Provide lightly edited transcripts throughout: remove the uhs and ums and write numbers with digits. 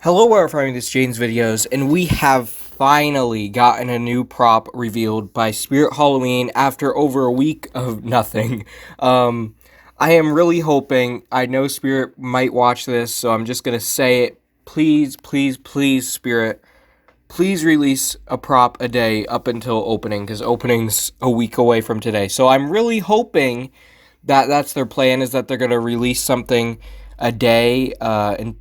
Hello, wherever finding this Jane's videos, and we have finally gotten a new prop revealed by Spirit Halloween after over a week of nothing. I am really hoping, I know Spirit might watch this, so I'm just gonna say it. Please, please, please, Spirit, please release a prop a day up until opening, because opening's a week away from today. So I'm really hoping that that's their plan, is that they're gonna release something a day, and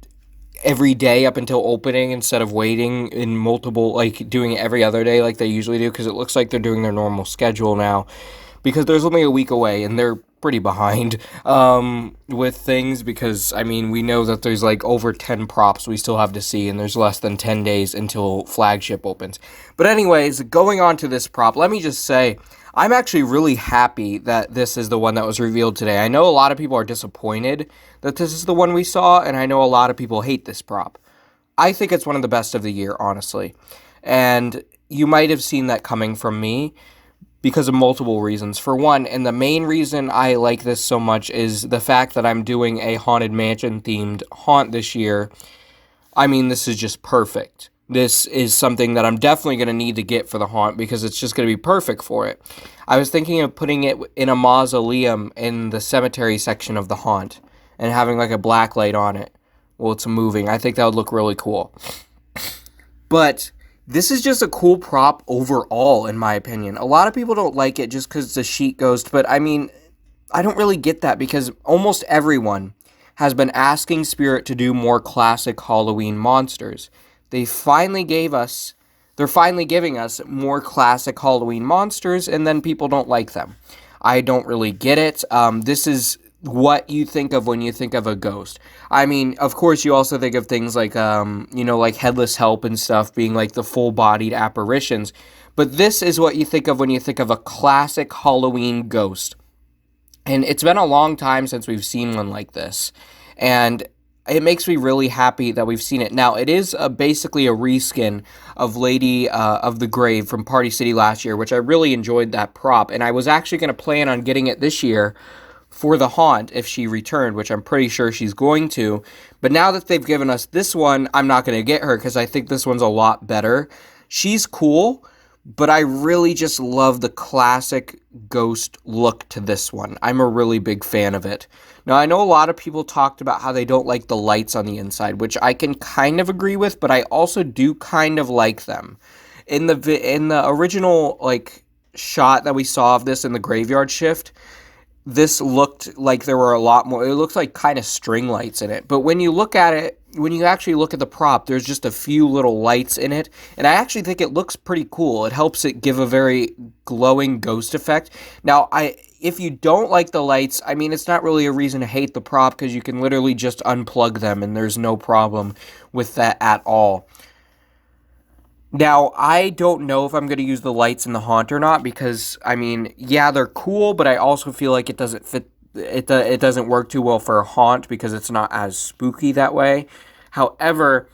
every day up until opening instead of waiting in multiple, like doing it every other day like they usually do, because it looks like they're doing their normal schedule now, because there's only a week away and they're pretty behind with things, because I mean, we know that there's like over 10 props we still have to see, and there's less than 10 days until flagship opens. But anyways, going on to this prop, let me just say I'm actually really happy that this is the one that was revealed today. I know a lot of people are disappointed that this is the one we saw, and I know a lot of people hate this prop. I think it's one of the best of the year, honestly. And you might have seen that coming from me because of multiple reasons. For one, and the main reason I like this so much, is the fact that I'm doing a Haunted Mansion themed haunt this year. I mean, this is just perfect. This is something that I'm definitely going to need to get for the haunt, because it's just going to be perfect for it. I was thinking of putting it in a mausoleum in the cemetery section of the haunt and having like a black light on it while it's moving. I think that would look really cool. But this is just a cool prop overall, in my opinion. A lot of people don't like it just because it's a sheet ghost, but I mean, I don't really get that, because almost everyone has been asking Spirit to do more classic Halloween monsters. They're finally giving us more classic Halloween monsters, and then people don't like them. I don't really get it. This is what you think of when you think of a ghost. I mean, of course, you also think of things like, like Headless Help and stuff being like the full-bodied apparitions. But this is what you think of when you think of a classic Halloween ghost. And it's been a long time since we've seen one like this. And it makes me really happy that we've seen it. Now, it is basically a reskin of Lady of the Grave from Party City last year, which I really enjoyed that prop. And I was actually going to plan on getting it this year for the haunt if she returned, which I'm pretty sure she's going to. But now that they've given us this one, I'm not going to get her, because I think this one's a lot better. She's cool, but I really just love the classic ghost look to this one. I'm a really big fan of it. Now, I know a lot of people talked about how they don't like the lights on the inside, which I can kind of agree with, but I also do kind of like them. In the original like shot that we saw of this in the graveyard shift, this looked like there were a lot more. It looks like kind of string lights in it. But when you look at it, when you actually look at the prop, there's just a few little lights in it. And I actually think it looks pretty cool. It helps it give a very glowing ghost effect. Now, if you don't like the lights, I mean, it's not really a reason to hate the prop, because you can literally just unplug them and there's no problem with that at all. Now, I don't know if I'm going to use the lights in the haunt or not, because, I mean, yeah, they're cool, but I also feel like it doesn't fit, it doesn't work too well for a haunt, because it's not as spooky that way. However,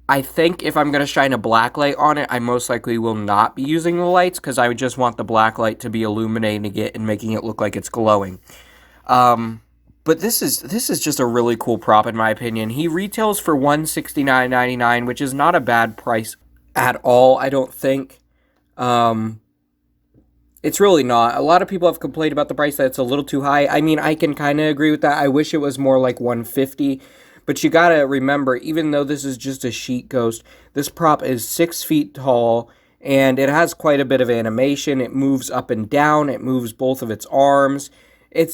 I think if I'm going to shine a black light on it, I most likely will not be using the lights, because I would just want the black light to be illuminating it and making it look like it's glowing. But this is just a really cool prop, in my opinion. He retails for $169.99, which is not a bad price at all, I don't think. It's really not. A lot of people have complained about the price, that it's a little too high. I mean, I can kind of agree with that. I wish it was more like $150. But you gotta remember, even though this is just a sheet ghost, this prop is 6 feet tall, and it has quite a bit of animation. It moves up and down. It moves both of its arms.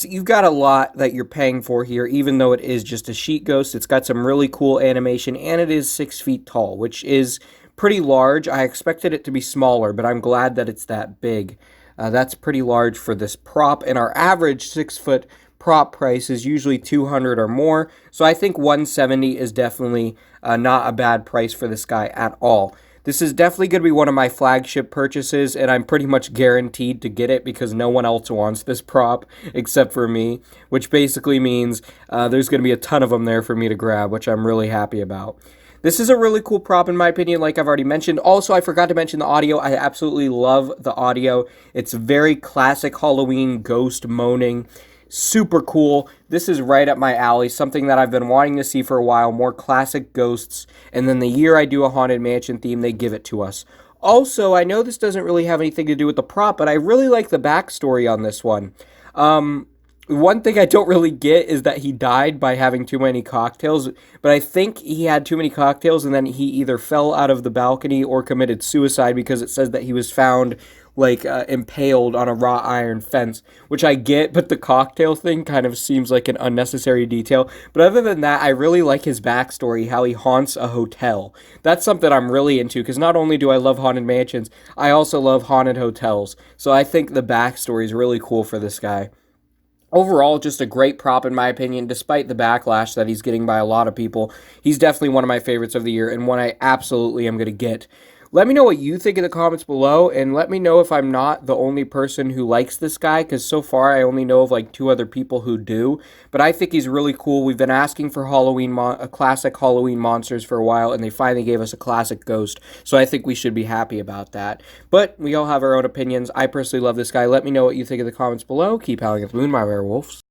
You've got a lot that you're paying for here, even though it is just a sheet ghost. It's got some really cool animation, and it is 6 feet tall, which is pretty large. I expected it to be smaller, but I'm glad that it's that big. That's pretty large for this prop, and our average 6-foot prop price is usually $200 or more, so I think $170 is definitely not a bad price for this guy at all. This is definitely going to be one of my flagship purchases, and I'm pretty much guaranteed to get it, because no one else wants this prop except for me, which basically means there's going to be a ton of them there for me to grab, which I'm really happy about. This is a really cool prop, in my opinion, like I've already mentioned. Also, I forgot to mention the audio. I absolutely love the audio. It's very classic Halloween ghost moaning. Super cool. This is right up my alley, something that I've been wanting to see for a while, more classic ghosts, and then the year I do a Haunted Mansion theme, they give it to us. Also, I know this doesn't really have anything to do with the prop, but I really like the backstory on this one. One thing I don't really get is that he died by having too many cocktails, but I think he had too many cocktails and then he either fell out of the balcony or committed suicide because it says that he was found like impaled on a wrought iron fence, which I get, but the cocktail thing kind of seems like an unnecessary detail. But other than that, I really like his backstory, how he haunts a hotel. That's something I'm really into because not only do I love haunted mansions, I also love haunted hotels. So I think the backstory is really cool for this guy. Overall, just a great prop in my opinion, despite the backlash that he's getting by a lot of people. He's definitely one of my favorites of the year and one I absolutely am going to get. Let me know what you think in the comments below, and let me know if I'm not the only person who likes this guy, because so far I only know of like 2 other people who do. But I think he's really cool. We've been asking for classic Halloween monsters for a while, and they finally gave us a classic ghost. So I think we should be happy about that. But we all have our own opinions. I personally love this guy. Let me know what you think in the comments below. Keep howling at the moon, my werewolves.